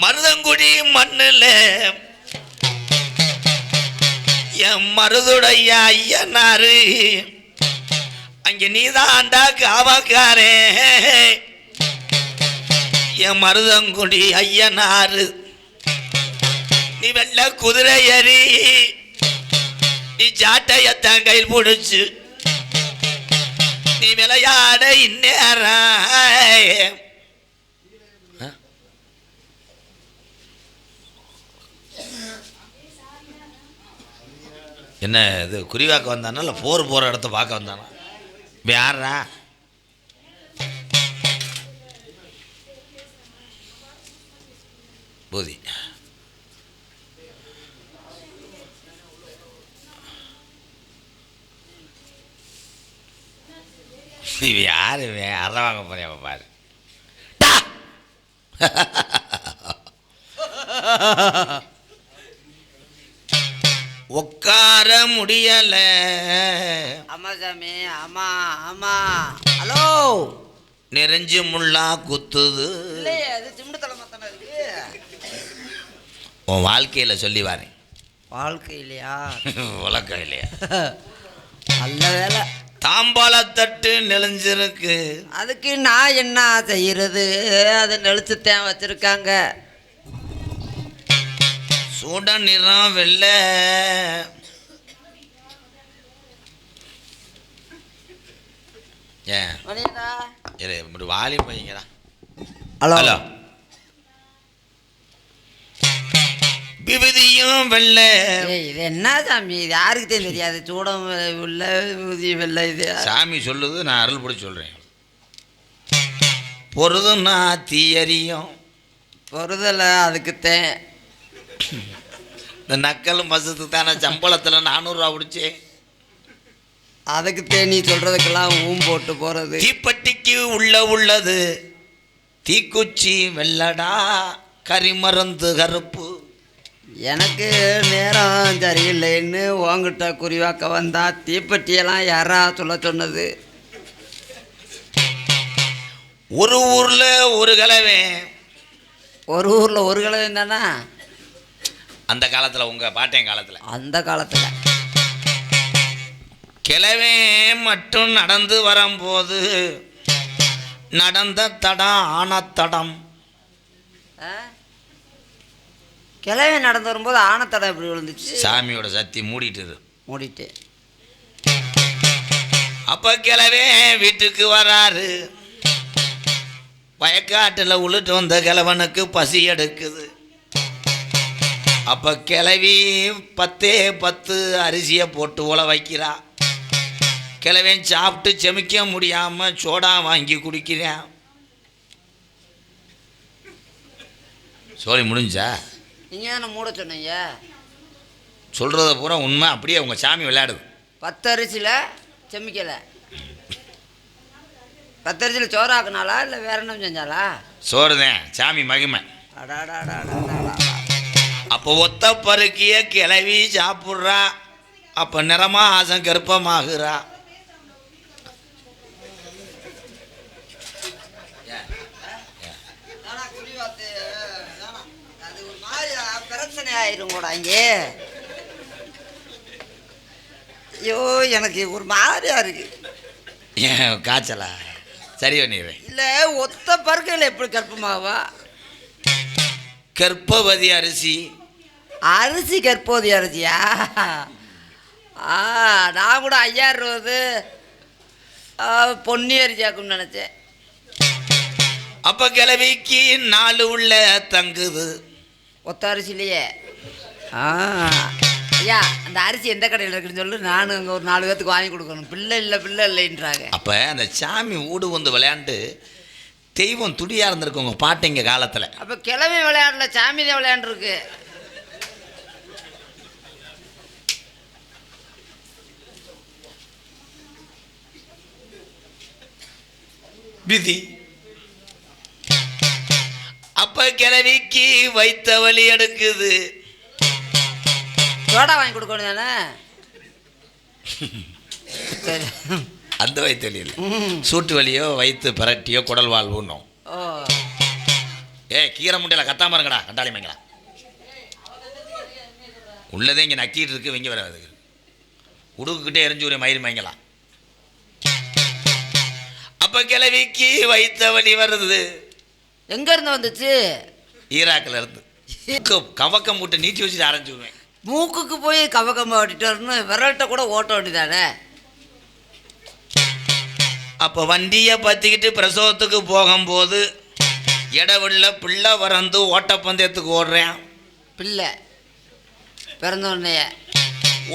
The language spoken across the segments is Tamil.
மருதங்குடி மண்ணில் என் மருதுடைய ஐயனாரு அங்கே நீதாண்டா காவக்காரே என் மருதங்குடி ஐயனாரு நீ வெள்ள குதிரை ஏறி நீ சாட்டையத்தான் கையில் பிடிச்சு நீ விளையாட இந்நேரம் என்ன இது குறிவாக்க வந்தானா இல்லை போகிற இடத்த பார்க்க வந்தானா யாரா போதி யாரு அற வாங்க போறியா பாரு உட்கார முடியல. ஆமா சாமி, ஆமா ஆமா. ஹலோ, நெறிஞ்சு முள்ளா குத்துது. இல்லையே, அது சிம்டு தலைமத்தான இருக்கு. உன் வாழ்க்கையில் சொல்லி வரேன். வாழ்க்கையிலையா? உலக்கையிலையா? நல்ல வேலை. தாம்பாளத்தட்டு நெளிஞ்சிருக்கு. அதுக்கு நான் என்ன செய்யறது? அதை நெளிச்சுத்தான் வச்சிருக்காங்க. சூட நிறம் வெள்ள. ஏன் வாலி போய்ங்கடா. Hello hello. விபதியும் வெள்ள. இது என்ன சாமி? இது யாருக்கு தெரியாது. சூடம் உள்ள விபதி வெள்ள. இது சாமி சொல்லுது, நான் அருள் பிடிச்சி சொல்றேன். பொருதுன்னா தீயறியும். பொருதலை அதுக்குத்தேன். இந்த நக்கலும் பசத்துக்கு தானே சம்பளத்தில் 400 ரூபா பிடிச்சேன். அதுக்குத்தேன் நீ சொல்றதுக்கெல்லாம் போட்டு போறது. தீப்பெட்டிக்கு உள்ளது தீக்குச்சி வெள்ளடா, கரிமருந்து கருப்பு. எனக்கு நேரம் சரியில்லைன்னு உங்ககிட்ட குறிவாக்க வந்தா தீப்பெட்டியெல்லாம் யாரா சொல்ல சொன்னது? ஒரு ஊரில் ஒரு கலவை. ஒரு ஊரில் ஒரு கலவை தானே அந்த காலத்தில், உங்கள் பாட்டையன் காலத்தில். அந்த காலத்தில் கிழவே மட்டும் நடந்து வரும்போது நடந்த தடம் ஆனத்தடம். கிழவை நடந்து வரும்போது ஆனத்தடம் எப்படி விழுந்துச்சு? சாமியோட சக்தி மூடிட்டு. அப்ப கிழவே வீட்டுக்கு வராரு. வயக்காட்டில் உளுட்டு வந்த கிழவனுக்கு பசி எடுக்குது. அப்போ கிழவி 10 அரிசியை போட்டு உல வைக்கிறா. கிழவன் சாப்பிட்டு செமிக்க முடியாமல் சோடா வாங்கி குடிக்கிறான். சோழி முடிஞ்சா? நீங்கள் தானே மூட சொன்னீங்க. சொல்கிறத பூரா உண்மை. அப்படியே உங்கள் சாமி விளையாடுது. 10 அரிசியில் செமிக்கலை. 10 அரிசியில் சோறாக்குனாலா இல்லை வேற என்ன செஞ்சாலா? சோறு தான் சாமி மகிமை. அப்போ ஒத்த பருக்கிய கிளவி சாப்பிட்றா. அப்போ நிறமா ஆசம் கருப்பமாகுறா. பிரச்சனை ஆயிரும் கூட இங்கே. ஐயோ, எனக்கு ஒரு மாதிரியா இருக்கு. ஏன் காய்ச்சலா? சரி பண்ணிடுறேன். இல்லை, ஒத்த பருக்கையில் எப்படி கற்பமாவா? கற்பவதி அரிசி. அரிசி கற்போதி அரிசியா? நான் கூட 5000 ரூபா பொன்னி அரிசியாக்குன்னு நினச்சேன். அப்போ கிழவிக்கு 4 உள்ள தங்குது. ஒத்த அரிசிலையே. ஐயா, அந்த அரிசி எந்த கடையில் இருக்குன்னு சொல்லு. நானும் அங்கே ஒரு 4 பேர்த்துக்கு வாங்கி கொடுக்கணும். பிள்ளை இல்லைன்றாங்க. அப்போ அந்த சாமி ஊடு வந்து விளையாண்டு தெய்வம் துடியாக இருந்திருக்கு உங்கள் பாட்டிங்க காலத்தில். அப்போ கிழமை விளையாடல, சாமி தான் விளையாண்டுருக்கு. விதி. அப்ப கிழவிக்கு வைத்த வலி எடுக்குது. சோடா வாங்கி கொடுக்கணும் தானே? அந்த வயிற்று வலி இல்லை, சூட்டு வலியோ வயிற்று பரட்டியோ குடல் வாழ்வுன்னோம். கீரை முட்டையில் கத்தாம இருங்கடா கண்டாளி மைங்களா. உள்ளதே இங்கே நக்கிட்டு இருக்கு இங்கே வராது. உடுக்குக்கிட்டே எரிஞ்சு ஒரு மயிர் மைங்கலாம். அப்போ கிளவிக்கு வைத்த வழி வருது. எங்க இருந்து வந்துச்சு? ஈராக்கில் இருந்து. கவக்கம் மூட்டை நீட்டி வச்சுட்டு ஆரம்பிச்சுடுவேன். மூக்குக்கு போய் கவக்கம்பா ஓட்டிட்டு வரணும். விரல்கிட்ட கூட ஓட்ட வேண்டியதானே. அப்போ வண்டியை பற்றிக்கிட்டு பிரசவத்துக்கு போகும்போது இடவுள்ள பிள்ளை வரந்து ஓட்டப்பந்தயத்துக்கு ஓடுறேன். பிள்ளை பிறந்த உடனே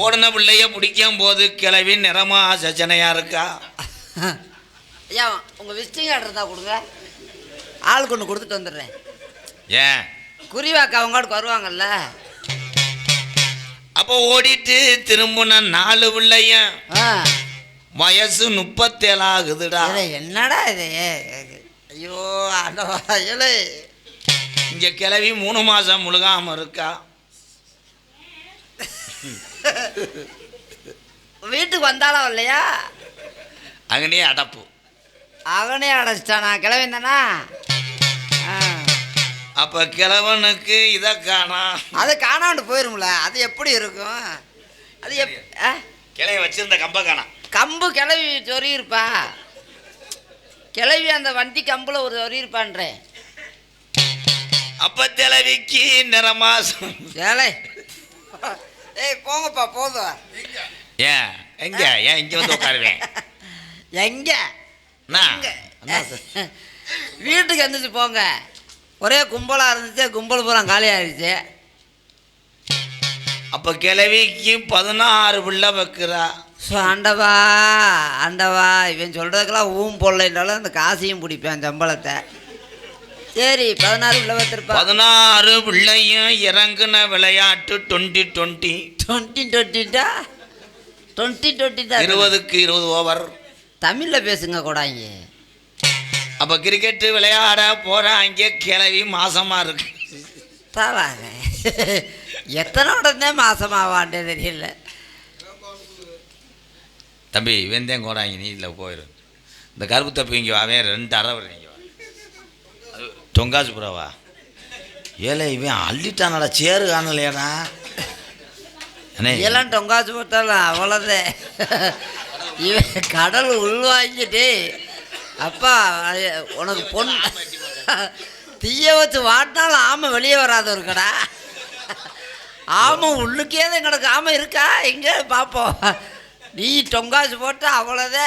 ஓடின பிள்ளைய பிடிக்கும் போது கிளவி நிறமா சச்சனையா இருக்கா. ஐயா உங்கள் விசிட்டிங் கார்டு இருந்தால் கொடுங்க. ஆளுக்கு ஒன்று கொடுத்துட்டு வந்துடுறேன். ஏன் குறிவாக்க அவங்களுக்கு வருவாங்கல்ல. அப்போ ஓடிட்டு திரும்பின 4 பிள்ளையும் வயசு 37 ஆகுதுடா. என்னடா இது? ஐயோ ஆண்டவா. இங்க கிளவி 3 மாசம் முழுகாம இருக்கா. வீட்டுக்கு வந்தாலும் இல்லையா? அங்கனே அடப்பு. அவனே அடைச்சிட்டானா கிளவன் தானா? அப்ப கிழவனுக்கு இதை காணா. அதை காணாண்டு போயிரும்ல. அது எப்படி இருக்கும்? அது கிளைய வச்சிருந்த கம்ப காணா. கம்பு கிளவி சொறி இருப்பா. கிளவி அந்த வண்டி கம்புல ஒரு சொறி இருப்பான்றேன். அப்ப கிளவிக்கு நிறமாசம். ஏழை ஏய் போங்கப்பா போதும். ஏன் எங்க ஏன் இங்க வந்து உட்காருவேன்? எங்க வீட்டுக்கு எந்திரிச்சு போங்க. ஒரே கும்பலாக இருந்துச்சு. கும்பல் பூரா காலி ஆயிடுச்சு. அப்போ கிளவிக்கு 16 பிள்ளை வைக்கிறா. ஸோ ஆண்டவா ஆண்டவா, இவன் சொல்கிறதுக்கெல்லாம் போடலைன்றாலும் அந்த காசையும் பிடிப்பேன் சம்பளத்தை. சரி 16 பிள்ளை வைத்திருப்பா. 16 பிள்ளையும் இறங்குன விளையாட்டு 20-20. 20-20 20க்கு 20 ஓவர். தமிழில் பேசுங்க கூடாங்க. அப்போ கிரிக்கெட்டு விளையாட போகிறாங்க. கிளவி மாசமா இருக்கு. தவாங்க எத்தனை உடனே மாசமாவான்டே தெரியல. தம்பி வெந்தயம் கோடாங்க. நீ இல்லை போயிரு. இந்த கருப்பு தப்பி இங்கே வாவே 2 அரை வரும். இங்கே வா தொங்காசு புறாவா. ஏழை இவன் அள்ளிட்டானடா. சேரு காணலையாடா. எல்லாம் டொங்காசு போட்டாலும் அவ்வளோதே. இவன் கடல் உள்வாங்கிட்டு அப்பா உனக்கு தீய வச்சு வாட்டினாலும் ஆமை வெளியே வராத இருக்கடா. ஆமை உள்ளுக்கே தான் கிடக்கு. ஆமை இருக்கா இங்கே பார்ப்போம். நீ டொங்காசு போட்டா அவ்வளோதே.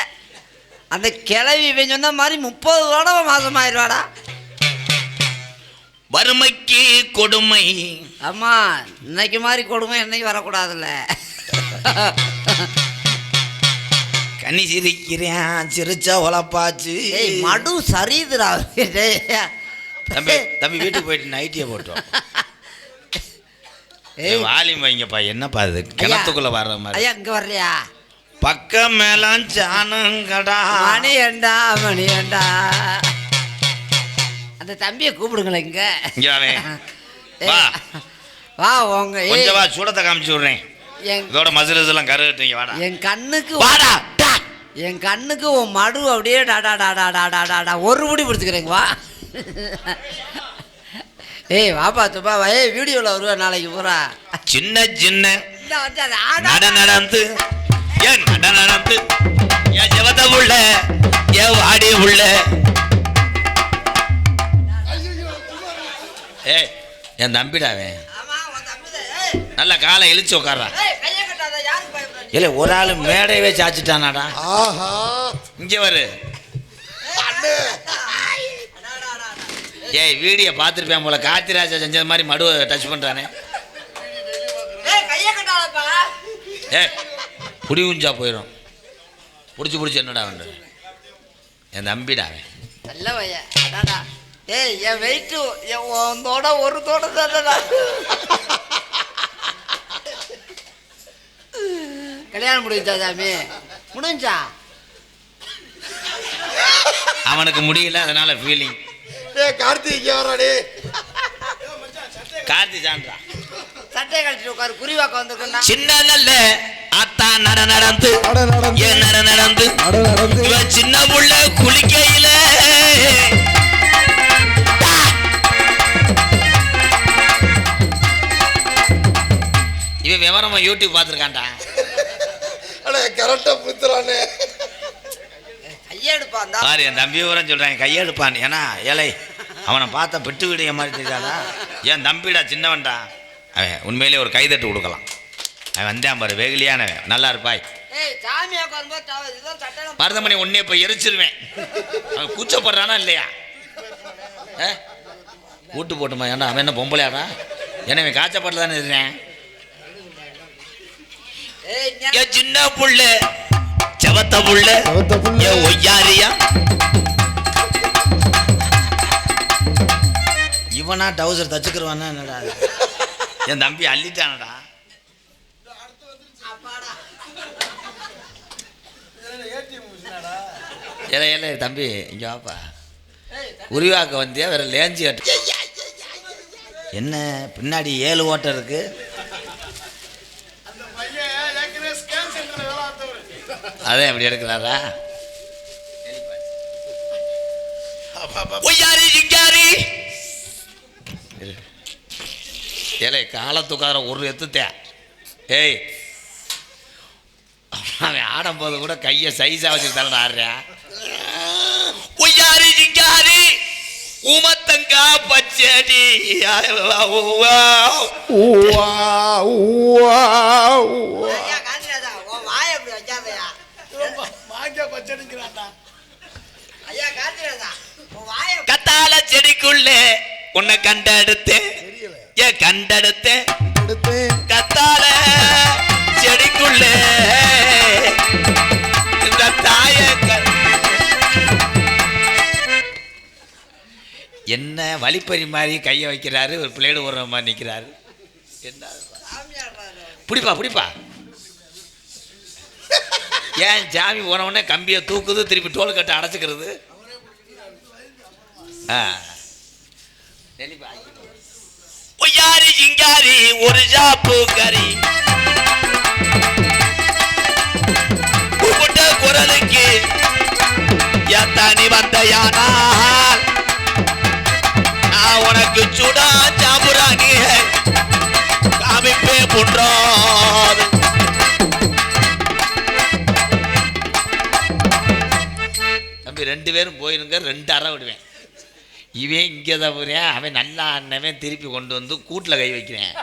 அந்த கிளவி இவன் சொன்ன மாதிரி 30 தடவை மாசமாயிருவாடா. வறுமைக்கு கொடுமை. ஆமாம் இன்னைக்கு மாதிரி கொடுமை என்னைக்கு வரக்கூடாதுல்ல. கனி சிரிக்கிறேன் சிரிச்சா உழப்பாச்சு. மடு சரிதுரா. தம்பி தம்பி வீட்டுக்கு போயிட்டு நைட்டியை போட்டோம். வாலிம் வைங்கப்பா. என்னப்பா இது கிணத்துக்குள்ள வர்ற மாதிரி? ஐயா இங்கே வர்றியா? பக்கம் மேலாம் சாணுங்கடா. மணி ஏண்டா மணி ஏண்டா. அந்த தம்பியை கூப்பிடுங்களேன். இங்கே வா வா உங்க கொஞ்சம் வா. சூடத்தை காமிச்சு விட்றேன். இதோட மசுரெல்லாம் கருட்டுங்க. வாடா என் கண்ணுக்கு வாடா. என் கண்ணுக்கு உன் மடு அப்படியே டாடா டாடா டாடா டாடா ஒரு முடி பிடிச்சிக்கிறேங்க. வா ஏய் வாப்பா துப்பா. ஏய் வீடியோவில் வருவேன் நாளைக்கு பூரா. சின்ன சின்ன நடந்து ஏன் நடந்து என் ஜெவத உள்ள என் வாடி உள்ள. ஏய் என் தம்பிடாவே நல்ல காலை இழிச்சு உட்கார்றான். இல்லை ஒரு ஆள் மேடையவே சாச்சிட்டானாடா. இங்கே வரு. ஏய் வீடியோ பார்த்துருப்பேன் போல. கார்த்திராஜா செஞ்சது மாதிரி மடுவை டச் பண்ணுறானே. ஏ புடி குஞ்சா போயிடும். பிடிச்சி என்னடா வந்து என் தம்பிடாவே. நல்ல பையன். ஏய் என் வெயிட்டு உன்னோட ஒரு தோட தானடா. கல்யாணம் முடிஞ்சா சாமி? முடிஞ்சா? அவனுக்கு முடியல அதனால ஃபீலிங். கார்த்திக் வராடே. கார்த்தி சான்றா சட்டையை கழிச்சிட்டு உட்காரு. குறிவாக்க வந்துருக்கா. சின்ன நல்ல அத்தா நடந்து ஏன் நடந்து சின்ன புள்ள குளிக்கையில விவரமா யூடியூப் பார்த்துருக்கான்டா. அண்ணே கரெக்டா புத்துறானே. கையெடுப்பான் பாரு என் தம்பி விவரம் சொல்கிறாங்க, கையெடுப்பான். ஏன்னா ஏழை அவனை பார்த்தா பெட்டு வீடிய மாதிரி தெரியாதா? என் தம்பிடா, சின்னவன்டா. அவன் உண்மையிலே ஒரு கைதட்டு கொடுக்கலாம். அவன் வந்தேன் பாரு, வெகுலியானவன், நல்லா இருப்பாய். மருதமணி உன்னே போய் எரிச்சிருவேன். அவன் கூச்சப்படுறானா இல்லையா? கூட்டு போட்டுமா? ஏன்னா அவன் என்ன பொம்பளையாடா? ஏன்னா அவன் காய்ச்சப்பட்டு தானே இருக்கிறேன். சின்ன புள்ள செவத்த புள்ள ஒய்யாரியா இவனா டவுசர் தச்சுக்கிறவானா என்னடா? என் தம்பி அள்ளிட்டானடா. ஏல ஏல தம்பி இங்கே வாப்பா. உருவாக்க வந்தியா? வேற லேஞ்சி கட்டு. என்ன பின்னாடி 7 ஓட்டம் இருக்கு? அதே எப்படி எடுக்கிறாரா? ஏலே காலத்துக்கார ஒரு எத்துத்தே. ஏய் அவன் ஆடும்போது கூட கையை சைஸா வச்சுக்கிட்டாலும் ஆடுறா. ஒய்யாரி ஜிங்காரி உமத்தங்கா பச்சடி கத்தால செடிக்குள்ளே உன்னை கண்டெடுத்தேன். ஏன் கண்டெடுத்தேன்? கத்தால செடிக்குள்ளே இந்த தாய என்ன வழிப்பறி மாதிரி கையை வைக்கிறாரு, ஒரு பிளேடு ஓடுற மாதிரி நிற்கிறாரு. என்ன பிடிப்பா பிடிப்பா. ஏன் ஜாமி போன உடனே கம்பியை தூக்குது, திருப்பி டோல் கட்ட அடைச்சிக்கிறது. ஒய்யாரி இங்காரி ஒரு ஜாப்பு கறி கூப்பிட்ட குரலுக்கு எத்தனி வந்த யானால் நான் உனக்கு சுடா சாம்புராணி காமிப்பே புன்றாது. தம்பி 2 பேரும் போயிருங்க, 2 அறை விடுவேன். இவன் இங்கே தான் போகிறேன், அவன் நல்லா அண்ணவன் திருப்பி கொண்டு வந்து கூட்டில் கை வைக்கிறேன்.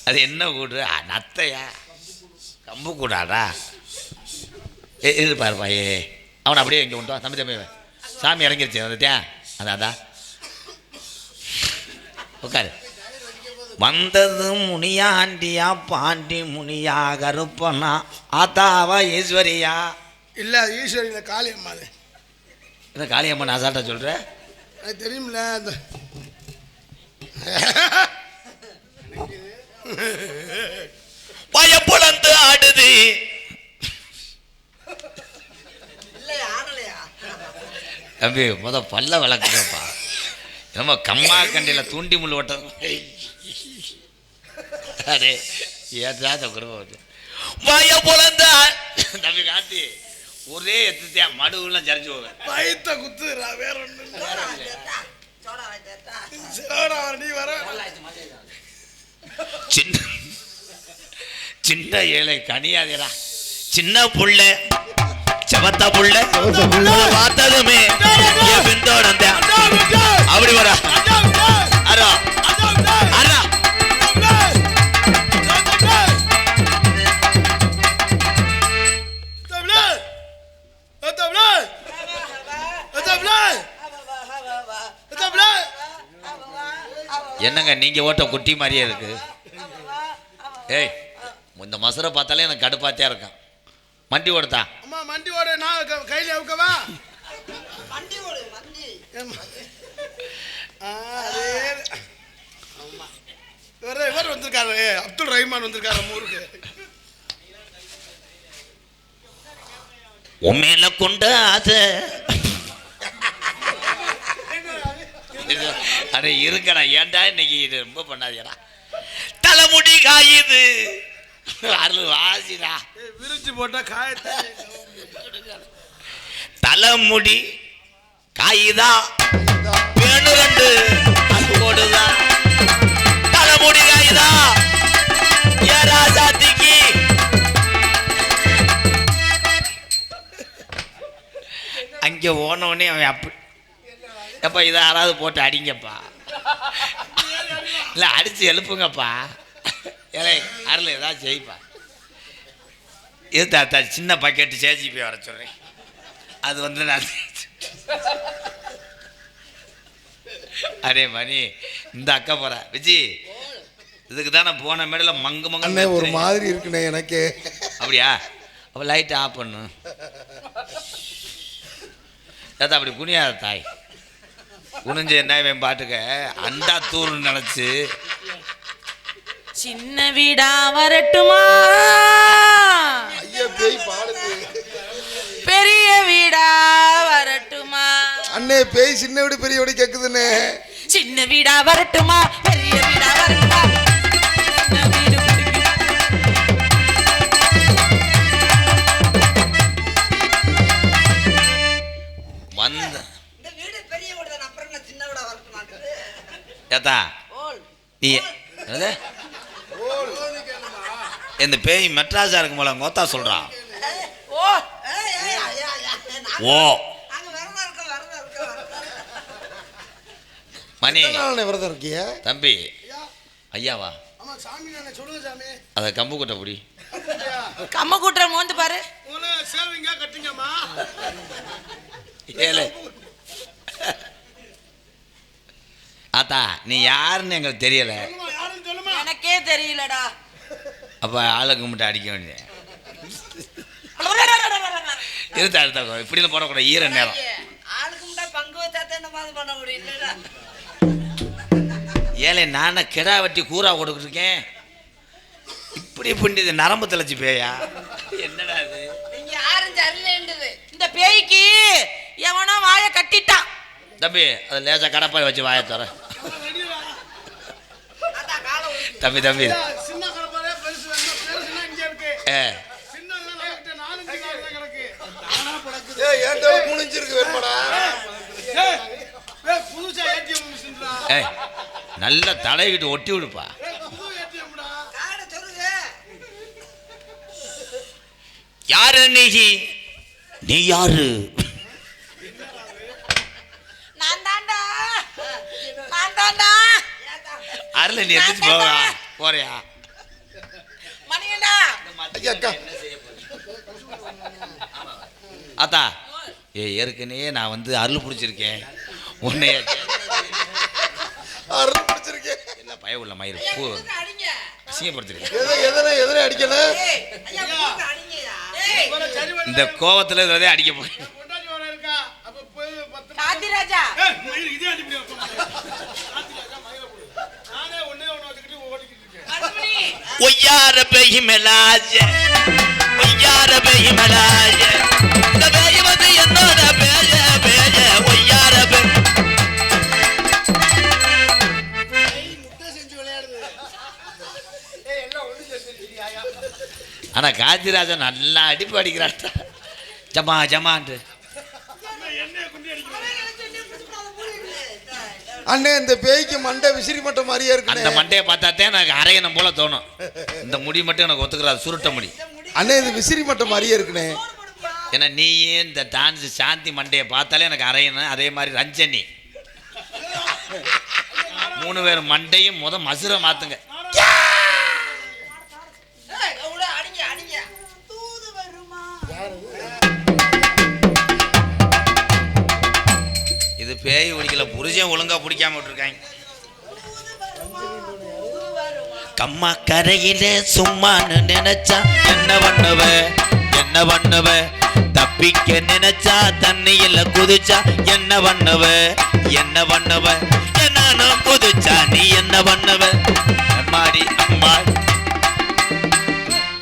அது என்ன கூடு? நத்தையா? கம்பு கூடாடா? இருப்பாருப்பா. அவனை அப்படியே இங்கே கொண்டு வா. தம்பி தம்பி சாமி இறங்கிருச்சு வந்துட்டேன். அதான் உட்காரு. வந்தது முனியாண்டியா பாண்டி முனியா கருப்பனா ஆத்தாவா ஈஸ்வரியா? இல்லை ஈஸ்வரி இல்லை, காளியம்மா. அது இந்த காளியம்மன் அசால்ட்டா சொல்கிற? அது தெரியுமில்ல. அந்த பயப்புலந்து ஆடுது. தம்பி பல்ல விளக்குப்பா. நம்ம கம்மா கண்டியில் தூண்டி முள் ஓட்டம். அரே ஏதாத குடும்பம் பயப்புலந்த தம்பி காட்டி ஒரே எத்துத்தியா மடுவுலாம் சரிச்சு போவேன். பயத்தை குத்துறா, வேற ஒண்ணு நீ வர. சின்ன ஏழை கனியாதேடா. சின்ன புள்ள செவத்த புள்ள பார்த்ததுமே பிந்தோட அப்படி வரா. அரா அரா என்னங்க நீங்க ஓட்ட குட்டி மாதிரியே இருக்கு. ஏய் இந்த மசுரை பார்த்தாலே எனக்கு கடுப்பாத்தியா இருக்கான். மண்டி ஓடுதா? அம்மா மண்டி ஓடு. நான் கையில அவுக்கவா? மண்டி ஓடு மண்டி. இவர் வந்திருக்காரு, அப்துல் ரஹ்மான் வந்திருக்காரு ஊருக்கு. உண்மையில கொண்டு அது அட இருக்கடா. ஏன்டா இன்னைக்கு இது ரொம்ப பண்ணாதீடா. தலைமுடி காயுது. அருள் வாசிடா. விரிச்சு போட்டா காயத்தை. தலைமுடி காயுதா வேணும் 2 அது போடுதா. தலைமுடி காயுதா போன உடனே அவன் அப்படி எப்பா இதை யாராவது போட்டு அடிங்கப்பா, இல்லை அடித்து எழுப்புங்கப்பா, ஏலே அருள் ஏதாவது செய்ப்பா. இது தாத்தா சின்ன பக்கெட்டு சேஜிபி வர சொல்கிறேன், அது வந்து நான் அரே மணி இந்த அக்கா போகிறா விஜி, இதுக்கு தானே போன மேடையில் மங்கு மங்க ஒரு மாதிரி இருக்குண்ணே எனக்கு. அப்படியா? அப்போ லைட்டை ஆஃப் பண்ணு தாத்தா. அப்படி குனியாத தாய், குனிஞ்சு என்ன இவன் பாட்டுக்க அண்டா தூர்னு நினச்சி. சின்ன வீடா வரட்டுமா, ஐயா பேய் பாடுது. பெரிய வீடா வரட்டுமா? அண்ணே பேய் சின்ன வீடு பெரிய வீடு கேக்குதுண்ணே. சின்ன வீடா வரட்டுமா, பெரிய வீடா வரட்டுமா? சின்ன வீடு பிடிக்கும். வந்த இந்த வீடு பெரிய வீடு தான், அப்புறம் என்ன சின்ன வீடா வரட்டுமான்னு. ஏத்தா நீ என்னது? இந்த பேய் மெட்ராஸா இருக்கும் போல கோத்தா சொல்றான். ஓ ஓ அங்க வரதா இருக்க. மணி விரதம் இருக்கிய தம்பி ஐயாவா, ஆமா சாமி நானே சொல்லுங்க சாமி. அதை கம்பு கொட்ட புடி. கம்ம கூட்டுற மோந்து பாரு. உங்களை சேவிங்கா கட்டுங்கம்மா. ஏலே ஆத்தா நீ யாருன்னு எங்களுக்கு தெரியல. யாரும் சொல்லுமா. எனக்கே தெரியலடா. அப்போ ஆளை கும்பிட்டு அடிக்க வேண்டியது. இருத்தா எடுத்தா இப்படிலாம் போடக்கூடாது, ஈர நேரம். ஆளுக்கு முன்னா பங்கு வச்சாத்தே என்ன மாதிரி பண்ண முடியும் இல்லடா. ஏலே நானே கிடா வெட்டி கூறா கொடுத்துருக்கேன், இப்படி பண்ணிது நரம்பு தெளிச்சு பேயா. என்னடா இது? நீங்க யாரும் சரியில்லைன்றது. இந்த பேய்க்கு எவனோ வாயை கட்டிட்டான். தம்பி அது லேசா கடப்பாய் வச்சு வாய தர. அதான் காலை ஊத்தி. தம்பி தம்பி சின்ன கடப்பாரே பெருசு வேணும். பெருசுனா இங்க இருக்கு. ஏ சின்னதுல நம்மகிட்ட 4-5 கால் தான் கிடக்கு. தானா படக்குது. ஏய் ஏன்டா குனிஞ்சிருக்கு வேணுமாடா. ஏய் புதுசா ஏடிஎம் மிஷின்டா. ஏய் நல்லா தலையிட்டு ஒட்டி விடுப்பா. புது ஏடிஎம்டா. காடை சொல்லுங்க. யாரு நீ? நீ யாரு? நான் தான்டா. நான் தான்டா. அருள நீ எந்திரிச்சு போவா போறியா? மணியண்டா. ஐயா அக்கா ஆத்தா ஏற்கனவே நான் வந்து அருள் பிடிச்சிருக்கேன் உன்னைய. அருள் பிடிச்சிருக்கேன். என்ன பய உள்ள மயிறு பூ அடிங்க. அசிங்கப்படுத்திருக்கேன். எதனை அடிக்கணும். ஏய் ஐயா போட்டு அடிங்கயா. ஏய் இவரை சரி பண்ணி இந்த கோவத்துல இதே அடிக்க போறேன். கொண்டாடி வர இருக்கா. அப்ப போய் 10 காத்திராஜா. ஏய் மயிர் இதே அடி முடியும். காத்திராஜா மயிர போடு. நானே ஒண்ணே ஒண்ணு வச்சுக்கிட்டு ஓடிக்கிட்டு இருக்கேன். மறுபடி. ஒய்யார பேய் மெலாஜ, ஒய்யார பேய் மெலாஜ, இந்த பேய் வந்து என்னோட பேஜ பேஜ ஒய்யார பேய். முட்டை செஞ்சு விளையாடுது. ஏய் எல்லாம் ஒண்ணு சேர்த்துறியாயா? ஆனா காந்திராஜன் நல்லா அடிப்பு அடிக்கிறாட்டா, ஜமா ஜமான்ட்டு. என்னைய குண்டி அடிக்கிறாங்க. அண்ணே இந்த பேய்க்கு மண்டை விசிறி மட்டை மாதிரியே அந்த இருக்கு. மண்டையை பார்த்தாத்தே எனக்கு அரையணும் போல தோணும். இந்த முடி மட்டும் எனக்கு ஒத்துக்கிறாது, சுருட்ட முடி. அண்ணே இது விசிறி மட்டை மாதிரியே இருக்குண்ணே. ஏன்னா நீயே இந்த டான்ஸ் சாந்தி மண்டையை பார்த்தாலே எனக்கு அரையணும். அதே மாதிரி ரஞ்சனி 3 பேர் மண்டையும் மசுரை மாத்துங்க. ஏய் கவுட அடிங்க அடிங்க. தூது வருமா? இது பேய் ஒழிக்கல, புருஷன் ஒழுங்கா பிடிக்காம விட்டுருக்காங்க. கம்மா கரையில சும்மான்னு நினைச்சா என்ன பண்ணுவ என்ன பண்ணுவ, தப்பிக்க நினைச்சா தண்ணியில குதிச்சா என்ன பண்ணுவ என்ன பண்ணுவ, நானும் குதிச்சா நீ என்ன பண்ணுவ அம்மாடி அம்மா.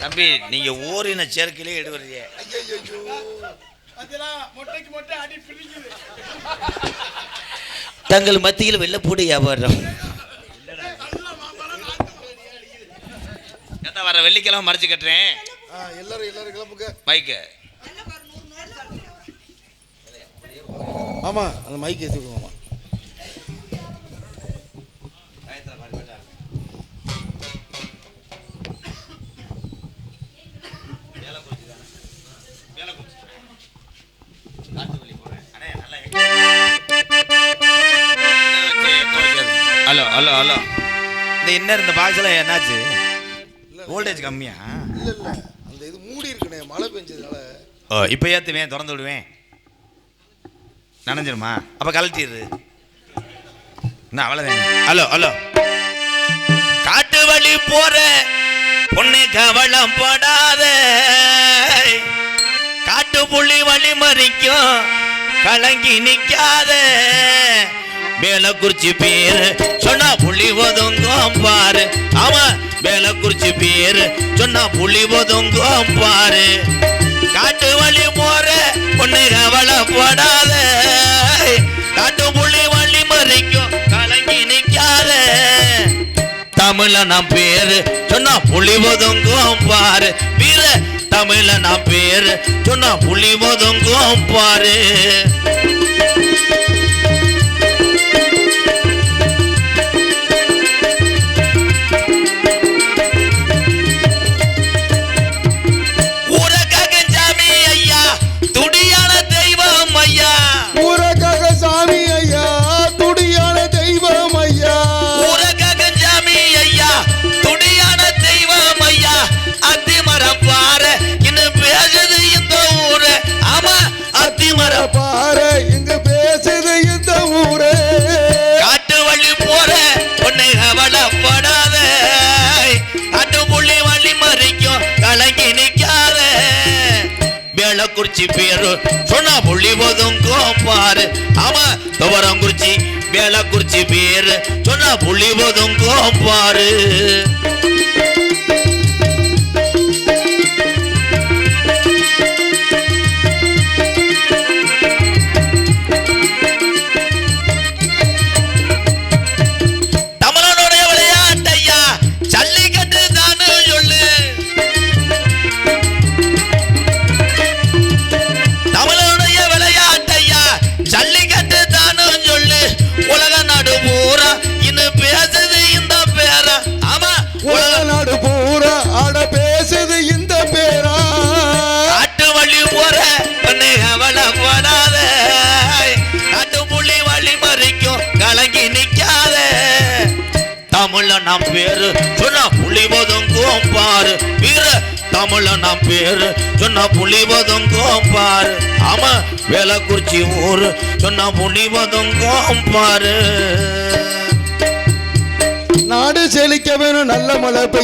தம்பி நீங்க ஓரின சேர்க்கையிலே எடுவீங்க. அதெல்லாம் மொட்டைக்கு மொட்டை அடி பிடிக்குது. தங்கள் மத்தியில் வெள்ளப்பூடு வியாபாரம். வர வெள்ளிக்கிழமை மறைச்சு கட்டுறேன். எல்லாரும் கிளம்புங்க. மைக்கு ஆமா அந்த மைக் ஏற்றிக்கோமா. ஹலோ ஹலோ ஹலோ இந்த இன்னர் இந்த பாக்ஸில் என்னாச்சு? வோல்டேஜ் கம்மியா? இல்ல இல்ல அந்த இது மூடி இருக்குண்ணே, மழை பெஞ்சதுனால. ஓ இப்போ ஏற்றுவேன், திறந்து விடுவேன், நனைஞ்சிருமா? அப்போ கழட்டிடுது. என்ன அவ்வளோதான். ஹலோ ஹலோ காட்டு வழி போற பொண்ணு கவலம் படாத, காட்டு புள்ளி வழி மறிக்கும் கலங்கி நிக்காத, மேலக்குறிச்சி பேரு சொன்னா புள்ளி ஒதுங்கும் பாரு. ஆமா மேலக்குறிச்சி பேரு சொன்னா புள்ளி ஒதுங்கும் பாரு. காட்டு வழி போற பொண்ணு கவலைப்படாத, காட்டு புள்ளி வழி மறிக்கும் கலங்கி நிக்காத, தமிழ நாம் பேரு சொன்னா புள்ளி ஒதுங்கும் பாரு. வீர தமிழ நாம் பேரு சொன்னா புள்ளி ஒதுங்கும் பாரு. ஊரக்காக சாமி ஐயா துடியான தெய்வம் ஐயா, ஊரக்காக சாமி ஐயா துடியான தெய்வம் ஐயா, ஊரக்காக சாமி ஐயா துடியான தெய்வம் ஐயா. அத்திமரம் பாரு இன்னும் பேசுது இந்த ஊரு. ஆமா அத்திமரம் பாரு இங்க பேசுது இந்த ஊரே. காட்டு வழி போற பொண்ணு கவலைப்படாத, காட்டு புள்ளி வழி மறிக்கும் கலங்கி நிக்காத, மேலக்குறிச்சி பேரு சொன்னா புள்ளி ஒதுங்கும் பாரு. ஆமா துவரங்குறிச்சி மேலக்குறிச்சி பேரு சொன்னா புள்ளி ஒதுங்கும் பாரு. தமிழனுடைய விளையாட்டையா ஜல்லிக்கட்டு தானு சொல்லு, தமிழனுடைய விளையாட்டையா ஜல்லிக்கட்டு தானு சொல்லு. உலக நாடு பூரா இன்னும் பேசுது இந்த பேரா. ஆமா உலக நாடு பூரா ஆட பேசுது இந்த பேரா. காட்டு வழி போற பொண்ணு கவலைப்படாத, காட்டு புள்ளி வழி மறிக்கும் கலங்கி நிக்காத, தமிழ நாம் பேரு சொன்னா புள்ளி ஒதுங்கும் பாரு. வீர தமிழ நாம் பேரு சொன்னா புள்ளி ஒதுங்கும் பாரு. ஆமா வேலக்குறிச்சி ஊரு சொன்னா புள்ளி ஒதுங்கும் பாரு. நாடு செழிக்க வேணும் நல்ல மழை பெய்ய